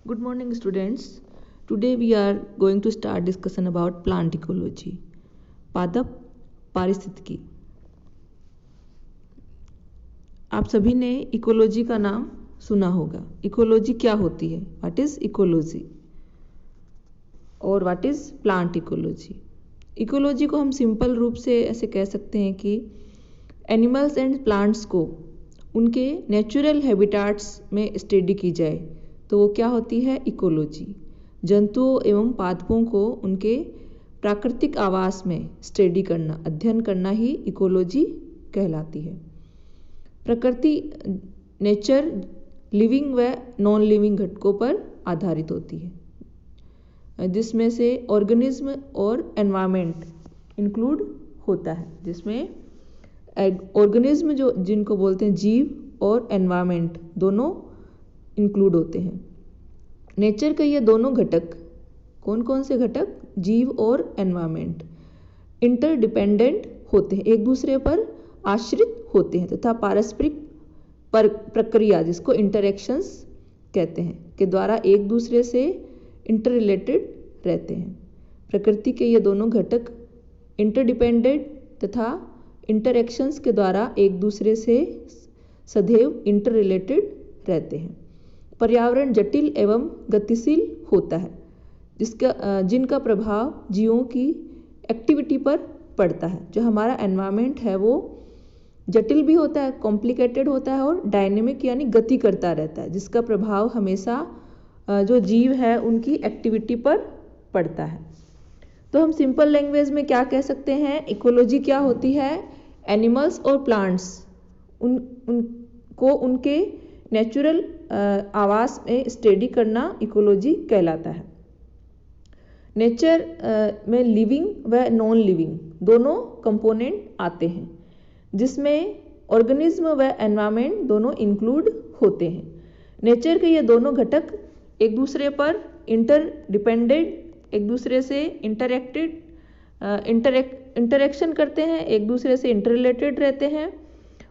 Good morning, students. Today we are going to start discussion about plant ecology. पादप पारिस्थितिकी। आप सभी ने इकोलॉजी का नाम सुना होगा। इकोलॉजी क्या होती है? व्हाट इज इकोलॉजी और what is plant ecology? Ecology को हम सिंपल रूप से ऐसे कह सकते हैं कि एनिमल्स एंड प्लांट्स को उनके नेचुरल हैबिटाट्स में स्टडी की जाए तो वो क्या होती है? इकोलॉजी। जंतुओं एवं पादपों को उनके प्राकृतिक आवास में स्टडी करना, अध्ययन करना ही इकोलॉजी कहलाती है। प्रकृति, नेचर, लिविंग व नॉन लिविंग घटकों पर आधारित होती है, जिसमें से ऑर्गेनिज्म और एनवायरनमेंट इंक्लूड होता है। जिसमें ऑर्गेनिज्म जो जिनको बोलते हैं जीव और एनवायरनमेंट दोनों इंक्लूड होते हैं। नेचर के ये दोनों घटक, कौन कौन से घटक? जीव और एनवायरनमेंट इंटरडिपेंडेंट होते हैं, एक दूसरे पर आश्रित होते हैं तथा पारस्परिक प्रक्रिया जिसको इंटरेक्शंस कहते हैं के द्वारा एक दूसरे से इंटररिलेटेड रहते हैं। प्रकृति के ये दोनों घटक इंटरडिपेंडेंट तथा इंटरेक्शंस के द्वारा एक दूसरे से सदैव इंटररिलेटेड रहते हैं। पर्यावरण जटिल एवं गतिशील होता है, जिनका प्रभाव जीवों की एक्टिविटी पर पड़ता है। जो हमारा एनवायरनमेंट है वो जटिल भी होता है, कॉम्प्लिकेटेड होता है और डायनेमिक यानी गति करता रहता है, जिसका प्रभाव हमेशा जो जीव है उनकी एक्टिविटी पर पड़ता है। तो हम सिंपल लैंग्वेज में क्या कह सकते हैं? इकोलॉजी क्या होती है? एनिमल्स और प्लांट्स उनको उनके नेचुरल आवास में स्टडी करना इकोलॉजी कहलाता है। नेचर में लिविंग व नॉन लिविंग दोनों कंपोनेंट आते हैं, जिसमें ऑर्गेनिज्म व एनवायरनमेंट दोनों इंक्लूड होते हैं। नेचर के ये दोनों घटक एक दूसरे पर इंटरडिपेंडेंट, एक दूसरे से इंटरेक्शन करते हैं, एक दूसरे से इंटररिलेटेड रहते हैं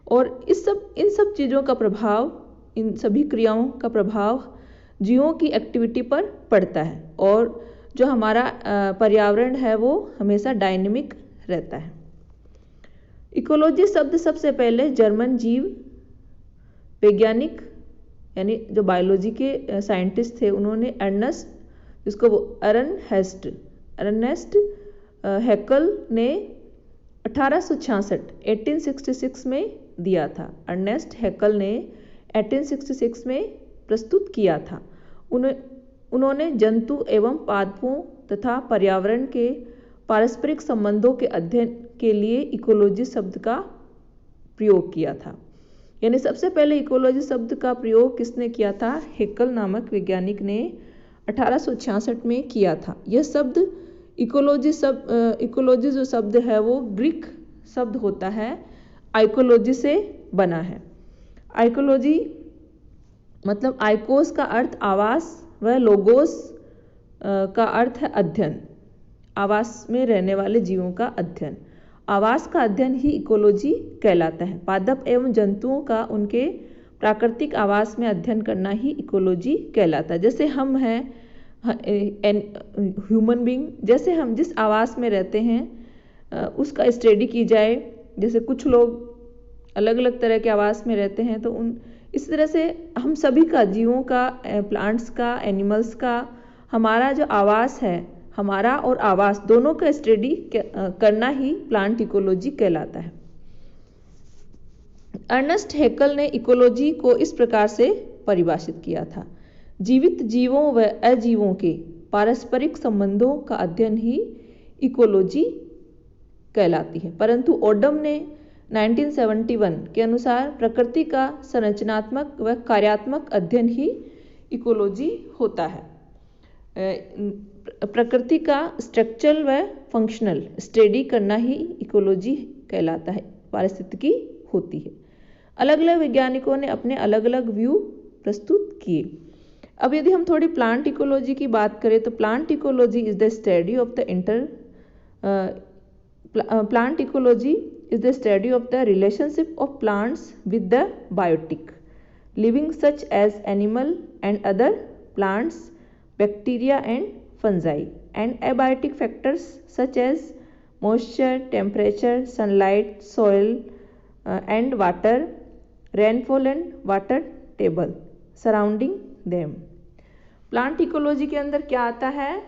और इन सब चीज़ों का प्रभाव, इन सभी क्रियाओं का प्रभाव जीवों की एक्टिविटी पर पड़ता है और जो हमारा पर्यावरण है वो हमेशा डायनेमिक रहता है। इकोलॉजी शब्द सबसे पहले जर्मन जीव वैज्ञानिक यानी जो बायोलॉजी के साइंटिस्ट थे उन्होंने अर्नेस्ट हैकल ने 1866 में दिया था। अर्नेस्ट हैकल ने 1866 में प्रस्तुत किया था। उन्होंने जंतु एवं पादपों तथा पर्यावरण के पारस्परिक संबंधों के अध्ययन के लिए इकोलॉजी शब्द का प्रयोग किया था। यानी सबसे पहले इकोलॉजी शब्द का प्रयोग किसने किया था? हैकल नामक वैज्ञानिक ने 1866 में किया था। यह शब्द इकोलॉजी जो शब्द है वो ग्रीक शब्द होता है, आइकोलॉजी से बना है। आइकोलॉजी मतलब आइकोस का अर्थ आवास व लोगोस का अर्थ है अध्ययन, आवास में रहने वाले जीवों का अध्ययन। आवास का अध्ययन ही इकोलॉजी कहलाता है। पादप एवं जंतुओं का उनके प्राकृतिक आवास में अध्ययन करना ही इकोलॉजी कहलाता है। जैसे हम हैं ह्यूमन बीइंग, जैसे हम जिस आवास में रहते हैं उसका स्टडी की जाए। जैसे कुछ लोग अलग अलग तरह के आवास में रहते हैं तो इस तरह से हम सभी का, जीवों का, प्लांट्स का, एनिमल्स का, हमारा जो आवास है, हमारा और आवास दोनों का स्टडी करना ही प्लांट इकोलॉजी कहलाता है। अर्नेस्ट हैकल ने इकोलॉजी को इस प्रकार से परिभाषित किया था: जीवित जीवों व अजीवों के पारस्परिक संबंधों का अध्ययन ही इकोलॉजी कहलाती है। परंतु ओडम ने 1971 के अनुसार प्रकृति का संरचनात्मक व कार्यात्मक अध्ययन ही इकोलॉजी होता है। प्रकृति का स्ट्रक्चरल व फंक्शनल स्टडी करना ही इकोलॉजी कहलाता है, पारिस्थितिकी होती है। अलग अलग वैज्ञानिकों ने अपने अलग अलग व्यू प्रस्तुत किए। अब यदि हम थोड़ी प्लांट इकोलॉजी की बात करें तो plant ecology is the study of the plant ecology is the study of the relationship of plants with the biotic living such as animal and other plants, bacteria and fungi, and abiotic factors such as moisture, temperature, sunlight, soil and water, rainfall and water table surrounding them. Plant ecology के अंदर क्या आता है,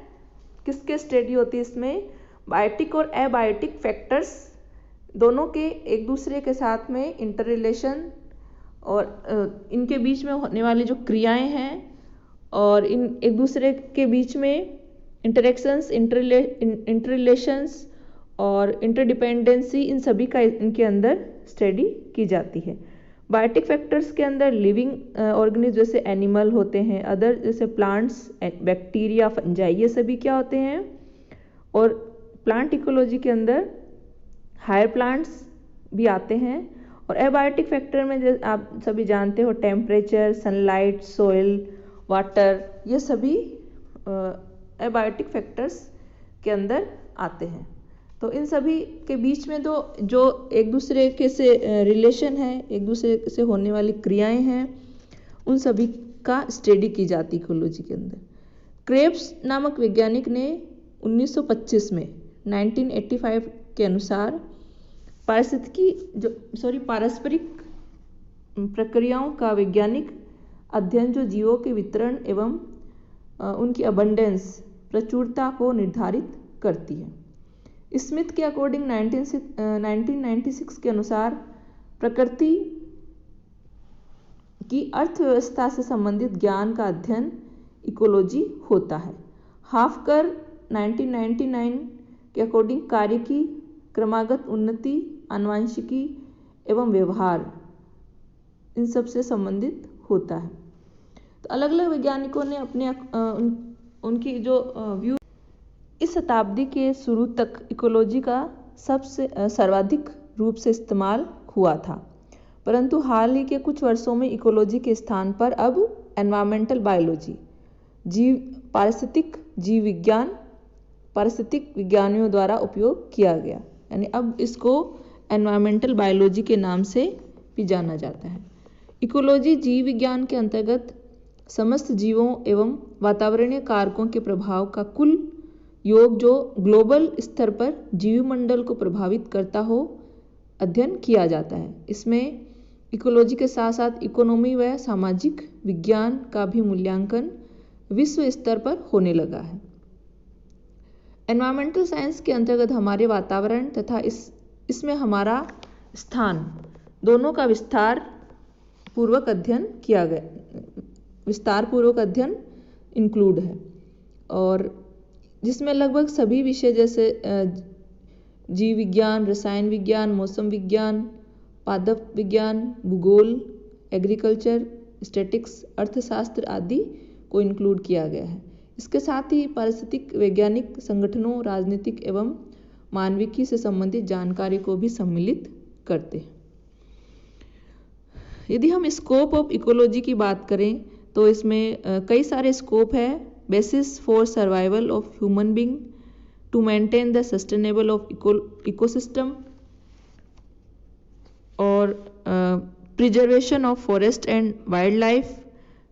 किसके study होती है इसमें, biotic और एबायोटिक फैक्टर्स दोनों के एक दूसरे के साथ में इंटर रिलेशन और इनके बीच में होने वाली जो क्रियाएं हैं और इन एक दूसरे के बीच में इंटरेक्शंस, इंटर रिलेशंस और इंटरडिपेंडेंसी, इन सभी का इनके अंदर स्टडी की जाती है। बायोटिक फैक्टर्स के अंदर लिविंग ऑर्गेनिज्म जैसे एनिमल होते हैं, अदर जैसे प्लांट्स, बैक्टीरिया, फंजाई, ये सभी क्या होते हैं। और प्लांट इकोलॉजी के अंदर हायर प्लांट्स भी आते हैं। और एबायोटिक फैक्टर में जैसे आप सभी जानते हो टेम्परेचर, सनलाइट, सोइल, वाटर, ये सभी एबायोटिक फैक्टर्स के अंदर आते हैं। तो इन सभी के बीच में तो जो एक दूसरे के से रिलेशन है, एक दूसरे से होने वाली क्रियाएं हैं, उन सभी का स्टडी की जाती इकोलॉजी के अंदर। क्रेब्स नामक वैज्ञानिक ने 1925 में 1985 के अनुसार पारस्परिक प्रक्रियाओं का वैज्ञानिक अध्ययन जो जीवों के वितरण एवं उनकी अबंडेंस, प्रचुरता को निर्धारित करती है। स्मिथ के अकॉर्डिंग 1996 के अनुसार प्रकृति की अर्थव्यवस्था से संबंधित ज्ञान का अध्ययन इकोलॉजी होता है। हाफकर 1999 के अकॉर्डिंग कार्य की क्रमागत उन्नति, आनुवंशिकी एवं व्यवहार, इन सब से संबंधित होता है। तो अलग अलग वैज्ञानिकों ने अपने उनकी जो व्यू, इस शताब्दी के शुरू तक इकोलॉजी का सबसे सर्वाधिक रूप से इस्तेमाल हुआ था, परंतु हाल ही के कुछ वर्षों में इकोलॉजी के स्थान पर अब एनवायरमेंटल बायोलॉजी, पारिस्थितिक विज्ञानियों द्वारा उपयोग किया गया, यानी अब इसको एनवायरमेंटल बायोलॉजी के नाम से भी जाना जाता है। इकोलॉजी जीव विज्ञान के अंतर्गत समस्त जीवों एवं वातावरणीय कारकों के प्रभाव का कुल योग जो ग्लोबल स्तर पर जीवमंडल को प्रभावित करता हो, अध्ययन किया जाता है। इसमें इकोलॉजी के साथ साथ इकोनॉमी व सामाजिक विज्ञान का भी मूल्यांकन विश्व स्तर पर होने लगा है। एनवायरमेंटल साइंस के अंतर्गत हमारे वातावरण तथा इसमें हमारा स्थान दोनों का विस्तार पूर्वक अध्ययन इंक्लूड है, और जिसमें लगभग सभी विषय जैसे जीव विज्ञान, रसायन विज्ञान, मौसम विज्ञान, पादप विज्ञान, भूगोल, एग्रीकल्चर, स्टैटिक्स, अर्थशास्त्र आदि को इंक्लूड किया गया है। इसके साथ ही पारिस्थितिक वैज्ञानिक संगठनों, राजनीतिक एवं मानविकी से संबंधित जानकारी को भी सम्मिलित करते हैं। यदि हम स्कोप ऑफ इकोलॉजी की बात करें तो इसमें कई सारे स्कोप है। Basis for survival of human being to maintain the sustainable of ecosystem, और preservation of forest and wild life,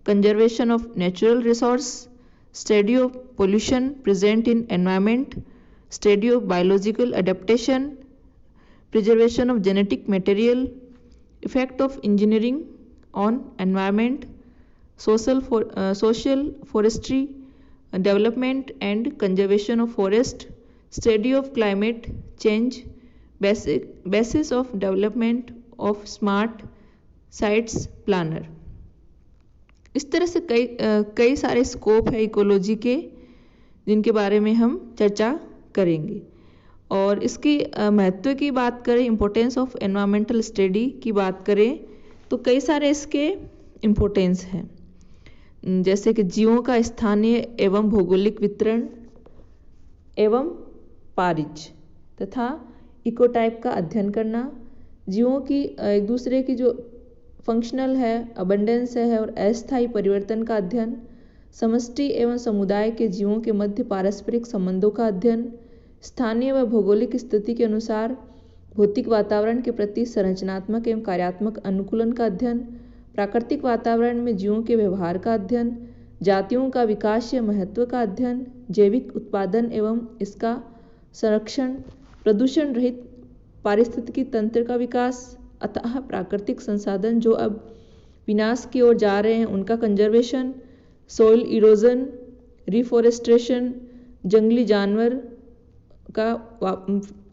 conservation of natural resource, study of pollution present in environment, study of biological adaptation, preservation of genetic material, effect of engineering on environment, social forestry development and conservation of forest, study of climate change, basis of development of smart sites planner। इस तरह से कई सारे scope है ecology के, जिनके बारे में हम चर्चा करेंगे। और इसकी महत्व की बात करें, इम्पोर्टेंस ऑफ एनवायरमेंटल स्टडी की बात करें तो कई सारे इसके इम्पोर्टेंस हैं, जैसे कि जीवों का स्थानीय एवं भौगोलिक वितरण एवं पारिज तथा इकोटाइप का अध्ययन करना, जीवों की एक दूसरे की जो फंक्शनल है, अबंडेंस है और अस्थायी परिवर्तन का अध्ययन, समष्टि एवं समुदाय के जीवों के मध्य पारस्परिक संबंधों का अध्ययन, स्थानीय व भौगोलिक स्थिति के अनुसार भौतिक वातावरण के प्रति संरचनात्मक एवं कार्यात्मक अनुकूलन का अध्ययन, प्राकृतिक वातावरण में जीवों के व्यवहार का अध्ययन, जातियों का विकासीय महत्व का अध्ययन, जैविक उत्पादन एवं इसका संरक्षण, प्रदूषण रहित पारिस्थितिकी तंत्र का विकास, अतः प्राकृतिक संसाधन जो अब विनाश की ओर जा रहे हैं उनका कंजर्वेशन, सोइल इरोजन, रिफॉरेस्टेशन, जंगली जानवर का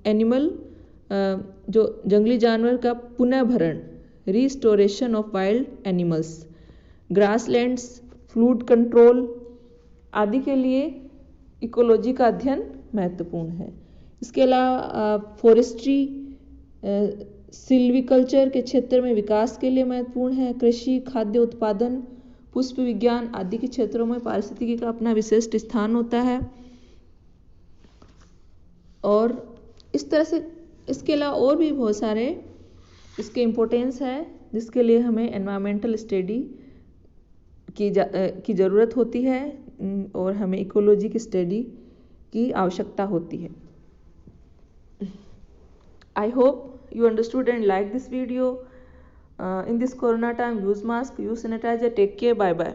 एनिमल जो जंगली जानवर का पुनः भरण, restoration of wild animals, grasslands, fluid control आदि के लिए इकोलॉजी का अध्ययन महत्वपूर्ण है। इसके अलावा फॉरेस्ट्री, सिल्वीकल्चर के क्षेत्र में विकास के लिए महत्वपूर्ण है। कृषि, खाद्य उत्पादन, पुष्प विज्ञान आदि के क्षेत्रों में पारिस्थितिकी का अपना विशिष्ट स्थान होता है। और इस तरह से इसके अलावा और भी बहुत सारे इसके इम्पोर्टेंस है जिसके लिए हमें एनवायरमेंटल स्टडी की ज़रूरत होती है और हमें इकोलॉजी की स्टडी की आवश्यकता होती है। I hope you understood and like this video. In this corona time, use mask, use sanitizer, take care, bye bye.